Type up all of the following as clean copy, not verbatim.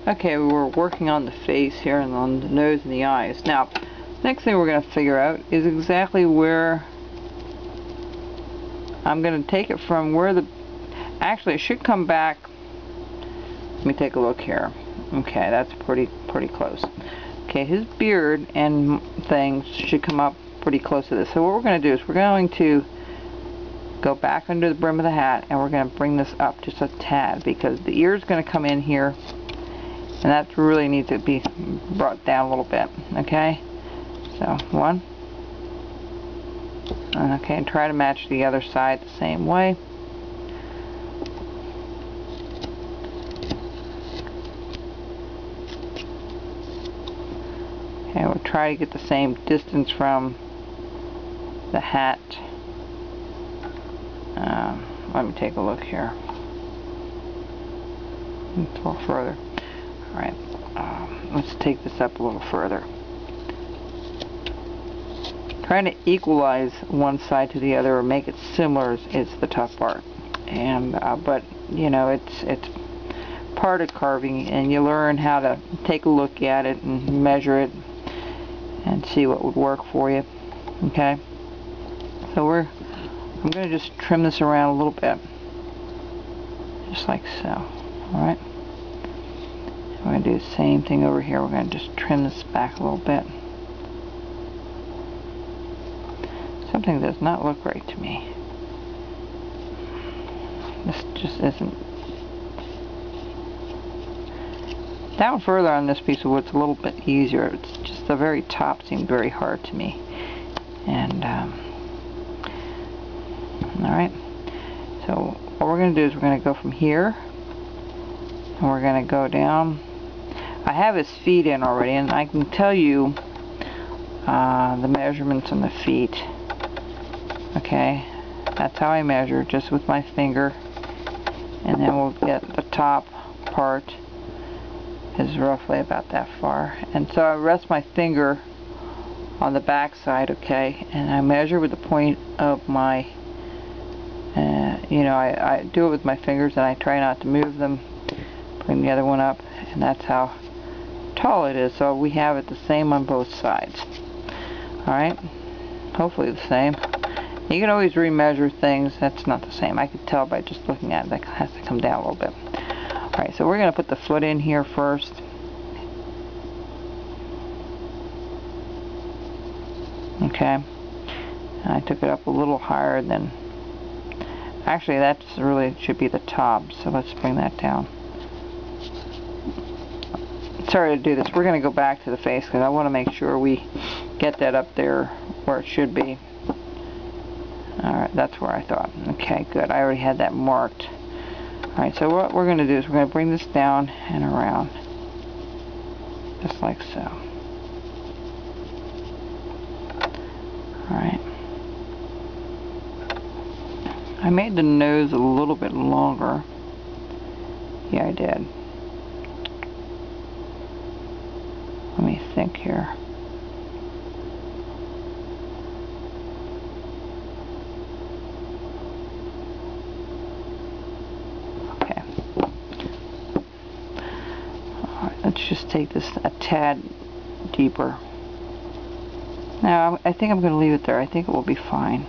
Okay, we're working on the face here and on the nose and the eyes. Now, next thing we're going to figure out is exactly where I'm going to take it from. Where the actually it should come back. Let me take a look here. Okay, that's pretty close. Okay, his beard and things should come up pretty close to this. So what we're going to do is we're going to go back under the brim of the hat, and we're going to bring this up just a tad, because the ear is going to come in here, and that really needs to be brought down a little bit. Okay, so one, okay, and try to match the other side the same way. Okay, we'll try to get the same distance from the hat. Let me take a look here. It's a little further. Alright, let's take this up a little further. Trying to equalize one side to the other or make it similar is the tough part. And but you know, it's part of carving, and you learn how to take a look at it and measure it and see what would work for you. Okay, so I'm going to just trim this around a little bit, just like so. Alright, we're going to do the same thing over here. We're going to just trim this back a little bit. Something does not look right to me. This just isn't. Down further on this piece of wood, it's a little bit easier. It's just the very top seemed very hard to me. And alright, so what we're going to do is we're going to go from here, and we're going to go down. I have his feet in already, and I can tell you the measurements on the feet. Okay, that's how I measure, just with my finger, and then we'll get the top part is roughly about that far. And so I rest my finger on the back side, okay, and I measure with the point of my you know, I do it with my fingers, and I try not to move them. Bring the other one up, and that's how tall it is. So we have it the same on both sides. Alright, hopefully the same. You can always remeasure things. That's not the same. I could tell by just looking at it. That has to come down a little bit. Alright, so we're going to put the foot in here first. Okay, and I took it up a little higher than, actually that's really should be the top, so let's bring that down. Sorry to do this. We're going to go back to the face because I want to make sure we get that up there where it should be. Alright, that's where I thought. Okay, good. I already had that marked. Alright, so what we're going to do is we're going to bring this down and around, just like so. Alright. I made the nose a little bit longer. Yeah, I did. Let me think here. Okay. Alright, let's just take this a tad deeper. Now, I think I'm going to leave it there. I think it will be fine.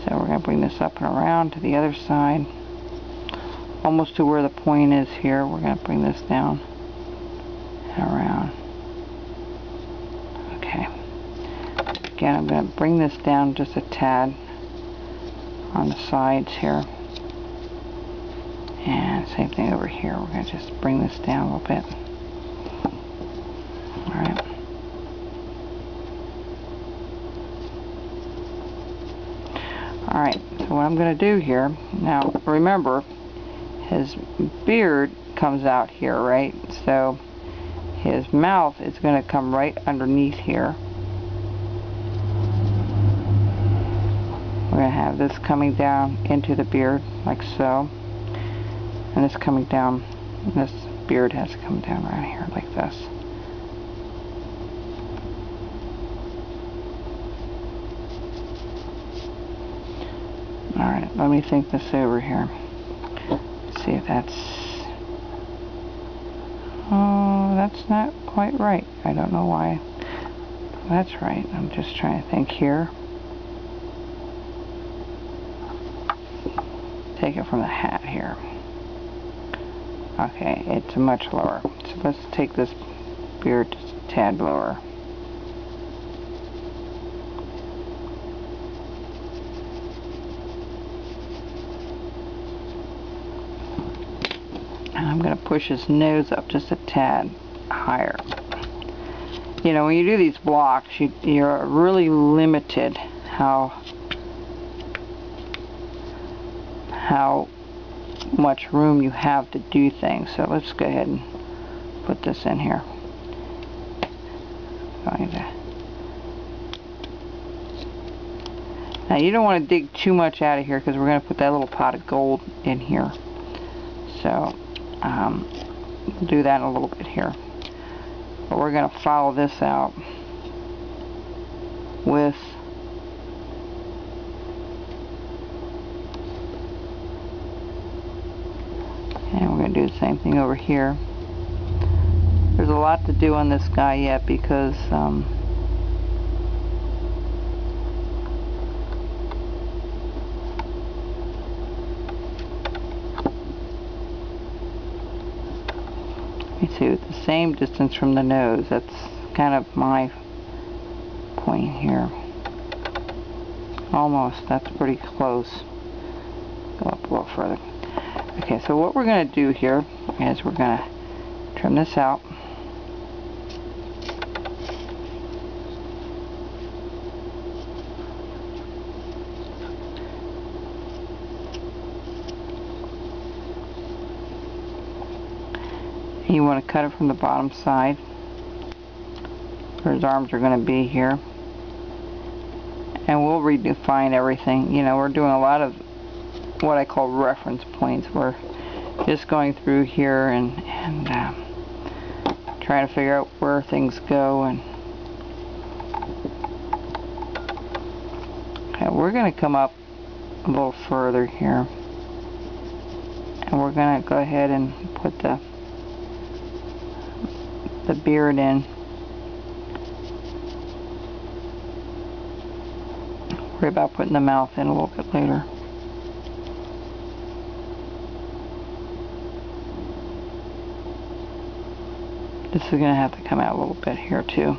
So we're going to bring this up and around to the other side. Almost to where the point is here. We're going to bring this down and around. Okay. Again, I'm going to bring this down just a tad on the sides here. And same thing over here. We're going to just bring this down a little bit. Alright. Alright, so what I'm going to do here, now remember, his beard comes out here, right? So his mouth is going to come right underneath here. We're going to have this coming down into the beard, like so. And this coming down, this beard has to come down right here, like this. Alright, let me think this over here. See if that's... that's not quite right. I don't know why that's right. I'm just trying to think here. Take it from the hat here. Okay, it's much lower. So let's take this beard just a tad lower. And I'm going to push his nose up just a tad higher. You know, when you do these blocks, you're really limited how much room you have to do things. So let's go ahead and put this in here. Now you don't want to dig too much out of here because we're going to put that little pot of gold in here. So we'll do that in a little bit here. But we're going to follow this out with and we're going to do the same thing over here. There's a lot to do on this guy yet because let me see, with the same distance from the nose. That's kind of my point here. Almost. That's pretty close. Go up a little further. Okay, so what we're going to do here is we're going to trim this out. You want to cut it from the bottom side where his arms are going to be here. And we'll redefine everything. You know, we're doing a lot of what I call reference points. We're just going through here and trying to figure out where things go. And okay, we're going to come up a little further here. And we're going to go ahead and put the beard in. Worry about putting the mouth in a little bit later. This is going to have to come out a little bit here too.